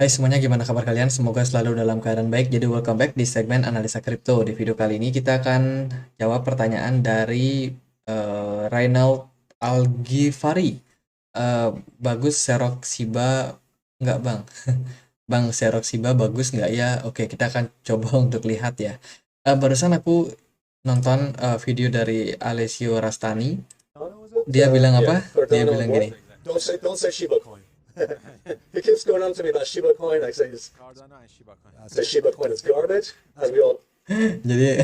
Hai semuanya, gimana kabar kalian? Semoga selalu dalam keadaan baik. Jadi welcome back di segmen analisa kripto. Di video kali ini kita akan jawab pertanyaan dari Reynald Algifari. Eh, Bagus Serok Siba nggak bang? Bang Serok Siba bagus nggak ya? Oke, kita akan coba untuk lihat ya. Barusan aku nonton video dari Alessio Rastani. Cardano, is it? Dia bilang Yeah, apa? Dia Cardano and bilang what? gini. Don't say Shiba Coin. He keeps going on to me about Shiba Coin. I say, Cardano and Shiba Coin. say Shiba Coin is garbage. As we all Jadi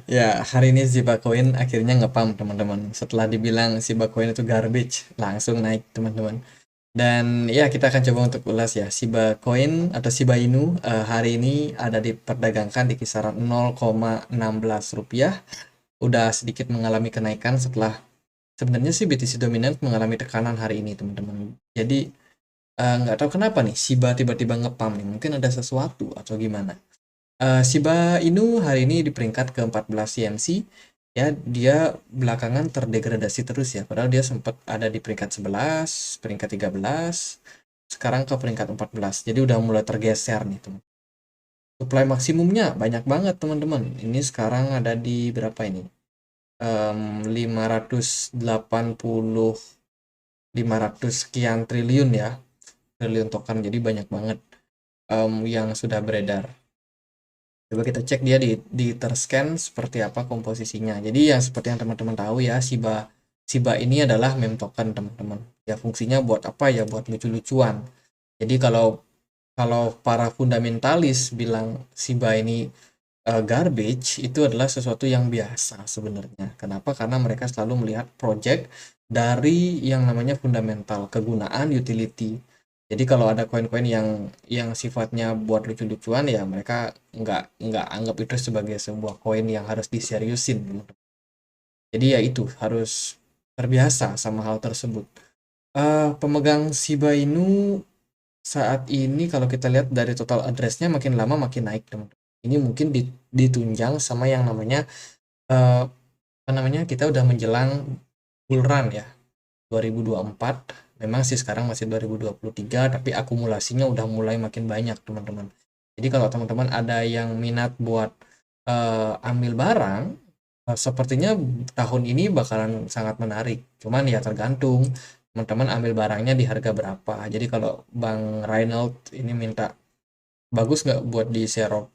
ya hari ini Shiba Coin akhirnya ngepam teman-teman. Setelah dibilang Shiba Coin itu garbage, langsung naik teman-teman. Dan ya kita akan coba untuk ulas ya Shiba Coin atau Shiba Inu hari ini ada diperdagangkan di kisaran 0,16 rupiah. Udah sedikit mengalami kenaikan setelah sebenarnya sih BTC dominant mengalami tekanan hari ini teman-teman. Jadi nggak tahu kenapa nih Shiba tiba-tiba ngepam nih. Mungkin ada sesuatu atau gimana. Shiba Inu hari ini di peringkat ke-14 CMC ya, dia belakangan terdegradasi terus ya, padahal dia sempat ada di peringkat 11, peringkat 13, sekarang ke peringkat 14. Jadi udah mulai tergeser nih teman. Supply maksimumnya banyak banget teman-teman. Ini sekarang ada di berapa ini? 580 500 sekian triliun ya, triliun token. Jadi banyak banget yang sudah beredar. Coba kita cek dia di Etherscan seperti apa komposisinya. Jadi ya seperti yang teman-teman tahu ya, Shiba ini adalah meme token teman-teman. Ya fungsinya buat apa ya? Buat lucu-lucuan. Jadi kalau kalau para fundamentalis bilang Shiba ini garbage, itu adalah sesuatu yang biasa sebenarnya. Kenapa? Karena mereka selalu melihat project dari yang namanya fundamental, kegunaan, utility. Jadi kalau ada koin-koin yang sifatnya buat lucu-lucuan ya mereka nggak anggap itu sebagai sebuah koin yang harus diseriusin, teman-teman. Jadi ya itu harus terbiasa sama hal tersebut. Pemegang Shiba Inu saat ini kalau kita lihat dari total address-nya makin lama makin naik, teman-teman. Ini mungkin ditunjang sama yang namanya apa namanya, kita udah menjelang bull run ya 2024. Memang sih sekarang masih 2023, tapi akumulasinya udah mulai makin banyak teman-teman. Jadi kalau teman-teman ada yang minat buat ambil barang, sepertinya tahun ini bakalan sangat menarik. Cuman ya tergantung teman-teman ambil barangnya di harga berapa. Jadi kalau Bang Reinald ini minta bagus nggak buat di Serok,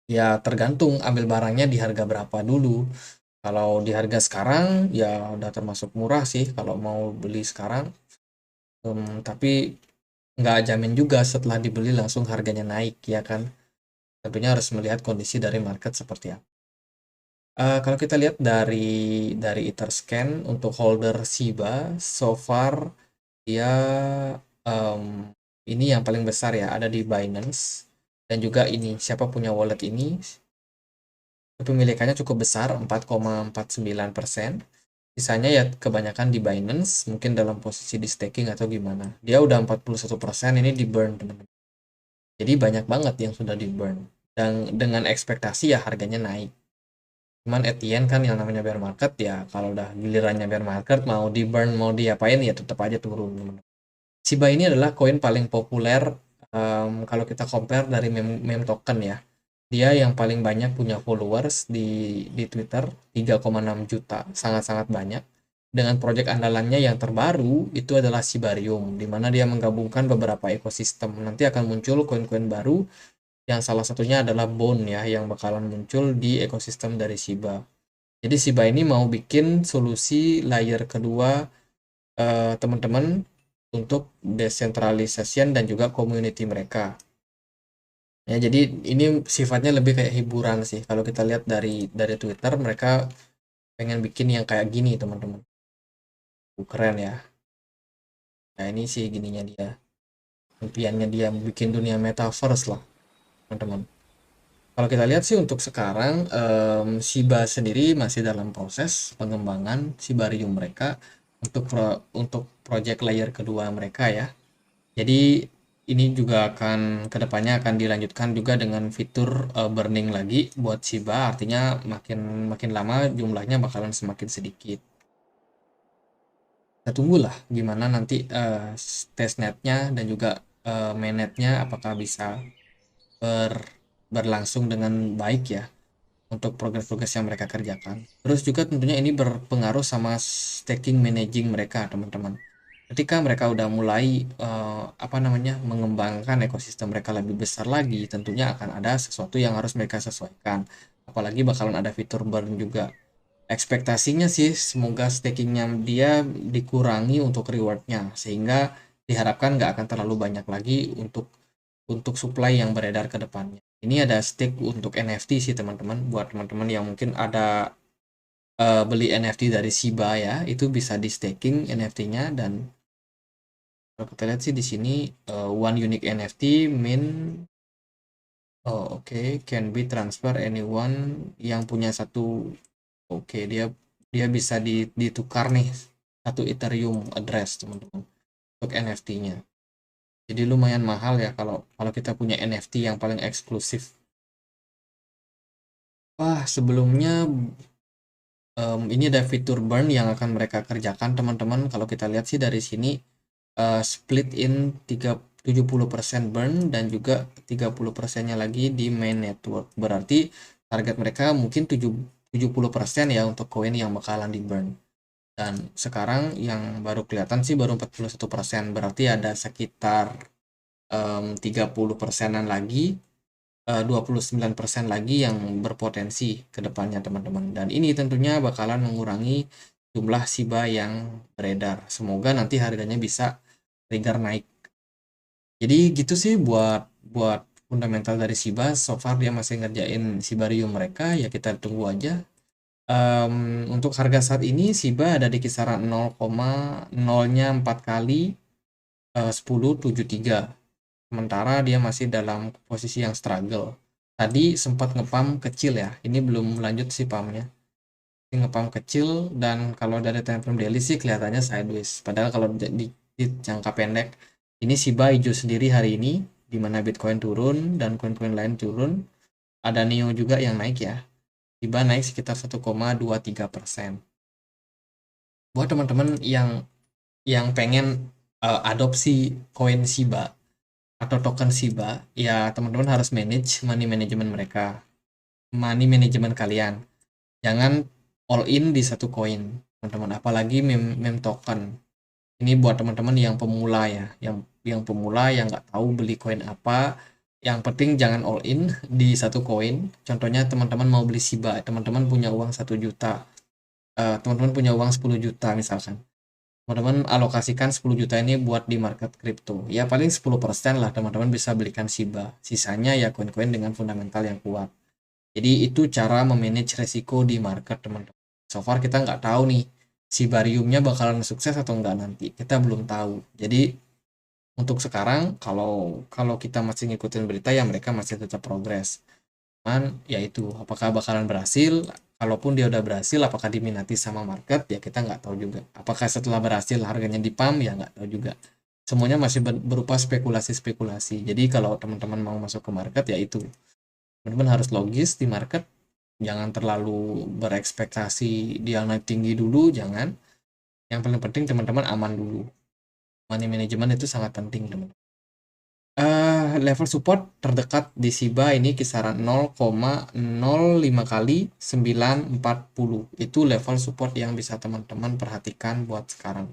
ya tergantung ambil barangnya di harga berapa dulu. Kalau di harga sekarang ya udah termasuk murah sih kalau mau beli sekarang. Tapi nggak jamin juga setelah dibeli langsung harganya naik ya kan. Tentunya harus melihat kondisi dari market seperti apa. Kalau kita lihat dari Etherscan untuk holder Shiba so far dia em, ini yang paling besar ya ada di Binance, dan juga ini siapa punya wallet ini kepemilikannya cukup besar 4,49%. Sisanya ya kebanyakan di Binance, mungkin dalam posisi di staking atau gimana. Dia udah 41% ini di burn teman-teman. Jadi banyak banget yang sudah di burn. Dan dengan ekspektasi ya harganya naik. Cuman at the end kan yang namanya bear market ya, kalau udah gilirannya bear market mau di burn mau diapain ya tetap aja turun teman-teman. Shiba ini adalah koin paling populer kalau kita compare dari meme token ya. Dia yang paling banyak punya followers di Twitter, 3,6 juta, sangat-sangat banyak. Dengan proyek andalannya yang terbaru itu adalah Shibarium, di mana dia menggabungkan beberapa ekosistem. Nanti akan muncul koin-koin baru yang salah satunya adalah Bone ya, yang bakalan muncul di ekosistem dari Shiba. Jadi Shiba ini mau bikin solusi layer kedua teman-teman untuk decentralization dan juga community mereka. Ya, jadi ini sifatnya lebih kayak hiburan sih. Kalau kita lihat dari Twitter, mereka pengen bikin yang kayak gini, teman-teman. Keren ya. Nah, ini sih gininya dia. Impiannya dia bikin dunia metaverse lah, teman-teman. Kalau kita lihat sih untuk sekarang Shiba sendiri masih dalam proses pengembangan Shibarium mereka untuk project layer kedua mereka ya. Jadi ini juga akan kedepannya akan dilanjutkan juga dengan fitur burning lagi buat Shiba, artinya makin makin lama jumlahnya bakalan semakin sedikit. Kita tunggulah gimana nanti testnetnya dan juga manage-nya apakah bisa berlangsung dengan baik ya untuk progres-progres yang mereka kerjakan. Terus juga tentunya ini berpengaruh sama staking managing mereka, teman-teman. Ketika mereka udah mulai mengembangkan ekosistem mereka lebih besar lagi, tentunya akan ada sesuatu yang harus mereka sesuaikan. Apalagi bakalan ada fitur burn juga. Ekspektasinya sih semoga stakingnya dia dikurangi untuk rewardnya, sehingga diharapkan nggak akan terlalu banyak lagi untuk supply yang beredar ke depannya. Ini ada stake untuk NFT sih teman-teman. Buat teman-teman yang mungkin ada beli NFT dari Shiba ya, itu bisa di staking NFT-nya. Dan kalau kita lihat sih di sini one unique NFT min can be transfer anyone yang punya satu. Dia dia bisa ditukar nih satu Ethereum address teman-teman untuk NFT-nya. Jadi lumayan mahal ya kalau kalau kita punya NFT yang paling eksklusif. Wah, sebelumnya ini ada fitur burn yang akan mereka kerjakan teman-teman. Kalau kita lihat sih dari sini split in 70% burn dan juga 30%-nya lagi di main network. Berarti target mereka mungkin 70% ya untuk koin yang bakalan di burn. Dan sekarang yang baru kelihatan sih baru 41%. Berarti ada sekitar 30%-an lagi, 29% lagi yang berpotensi ke depannya teman-teman. Dan ini tentunya bakalan mengurangi jumlah Shiba yang beredar. Semoga nanti harganya bisa trigger naik. Jadi gitu sih buat buat fundamental dari Shiba. So far dia masih ngerjain Shibarium mereka, ya kita tunggu aja. Untuk harga saat ini Shiba ada di kisaran 0,0-nya 4 kali 10.73. Sementara dia masih dalam posisi yang struggle. Tadi sempat ngepam kecil ya. Ini belum lanjut sih pamnya. Ini ngepam kecil dan kalau dari time frame daily sih kelihatannya sideways. Padahal kalau di jangka pendek ini Shiba hijau sendiri hari ini, di mana Bitcoin turun dan koin-koin lain turun. Ada NIO juga yang naik ya. Shiba naik sekitar 1,23%. Buat teman-teman yang pengen adopsi koin Shiba atau token Shiba, ya teman-teman harus manage money management mereka, money management kalian. Jangan all in di satu koin, teman-teman. Apalagi meme token. Ini buat teman-teman yang pemula ya, yang pemula yang nggak tahu beli koin apa. Yang penting jangan all in di satu koin. Contohnya teman-teman mau beli Shiba, teman-teman punya uang 1 juta, teman-teman punya uang 10 juta misalkan. Teman-teman alokasikan 10 juta ini buat di market kripto. Ya paling 10% lah teman-teman bisa belikan Shiba. Sisanya ya koin-koin dengan fundamental yang kuat. Jadi itu cara memanage resiko di market teman-teman. So far kita nggak tahu nih Shibariumnya bakalan sukses atau enggak nanti. Kita belum tahu. Jadi untuk sekarang kalau kalau kita masih ngikutin berita ya mereka masih tetap progres. Cuman ya itu apakah bakalan berhasil? Kalaupun dia udah berhasil, apakah diminati sama market? Ya kita nggak tahu juga. Apakah setelah berhasil harganya di pump? Ya nggak tahu juga. Semuanya masih berupa spekulasi-spekulasi. Jadi kalau teman-teman mau masuk ke market ya itu. Teman-teman harus logis di market. Jangan terlalu berekspektasi dia naik tinggi dulu, jangan. Yang paling penting teman-teman aman dulu. Money management itu sangat penting, teman-teman. Level support terdekat di Shiba ini kisaran 0,05 kali 940. Itu level support yang bisa teman-teman perhatikan buat sekarang.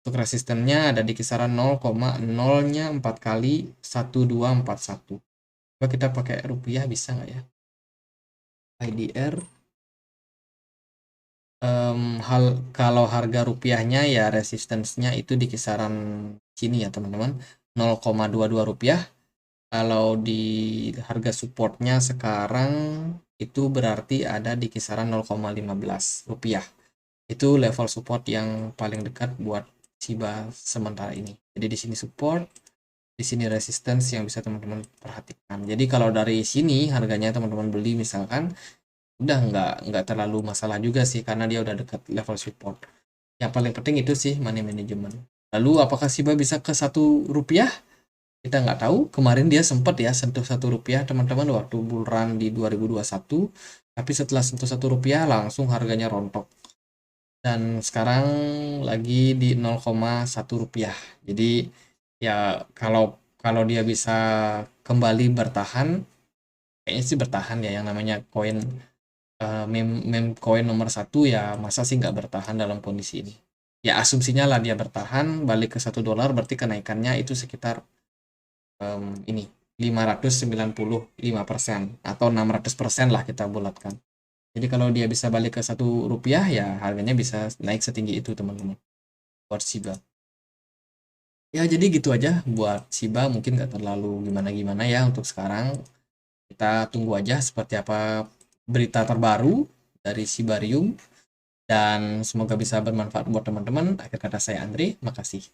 Untuk resistennya ada di kisaran 0,0-nya 4 kali 1241. Coba kita pakai rupiah bisa nggak ya? IDR. Kalau harga rupiahnya ya resistance-nya itu di kisaran sini ya teman-teman, 0,22 rupiah. Kalau di harga supportnya sekarang itu berarti ada di kisaran 0,15 rupiah. Itu level support yang paling dekat buat Shiba sementara ini. Jadi di sini support, di sini resistance yang bisa teman-teman perhatikan. Jadi kalau dari sini harganya teman-teman beli misalkan udah nggak terlalu masalah juga sih karena dia udah dekat level support. Yang paling penting itu sih money management. Lalu apakah Shiba bisa ke 1 rupiah? Kita nggak tahu. Kemarin dia sempat ya sentuh 1 rupiah teman-teman waktu bull run di 2021. Tapi setelah sentuh 1 rupiah langsung harganya rontok. Dan sekarang lagi di 0,1 rupiah. Jadi ya kalau kalau dia bisa kembali bertahan, kayaknya sih bertahan ya, yang namanya koin meme koin nomor satu ya, masa sih nggak bertahan dalam kondisi ini. Ya asumsinya lah dia bertahan balik ke $1, berarti kenaikannya itu sekitar ini 595% atau 600% lah kita bulatkan. Jadi kalau dia bisa balik ke ₹1 ya harganya bisa naik setinggi itu teman-teman buat Shiba. Ya jadi gitu aja buat Shiba, mungkin nggak terlalu gimana-gimana ya untuk sekarang. Kita tunggu aja seperti apa berita terbaru dari Shibarium, dan semoga bisa bermanfaat buat teman-teman. Akhir kata saya Andre, makasih.